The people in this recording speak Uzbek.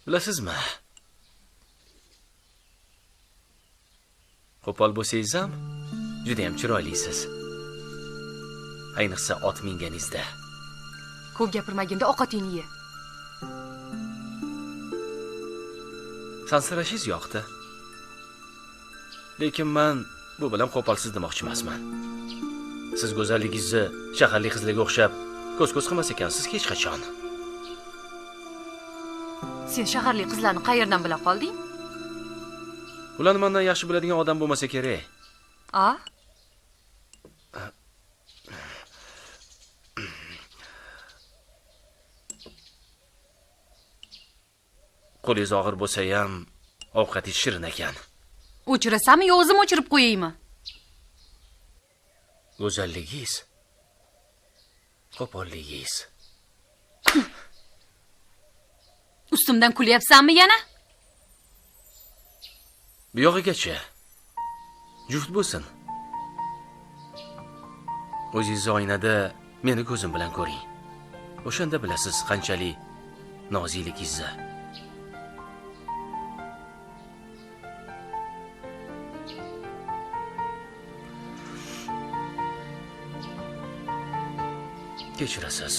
Bilasizmi? Qo'pol bo'lsangiz ham juda ham chiroylisiz. Ayniqsa ot minganingizda. Ko'p gapirmaginda ovqatingni ye. Sansirashingiz yoqdi. Lekin men bu bilan qo'polsiz demoqchi emasman. Siz go'zalligingizni shaharlik qizlarga o'xshab ko'z-ko'z qilmas ekansiz hech qachon. Sen shaharlik qizlarni qayerdan bila qolding? Ularni mendan yaxshi biladigan odam bo'lmasa kerak. A? Qo'lingiz og'ir bo'lsa ham ovqatingiz shirin ekan. O'chirasanmi yo o'zim o'chirib qo'yaymi? Go'zalligingiz, qo'polligingiz. Ustimdan kulyapsanmi yana? Bu yog'igacha juft bo'lsin. O'zingizni oynada meni ko'zim bilan ko'ring. O'shanda bilasiz qanchalik nozikligingizni. Kechirasiz.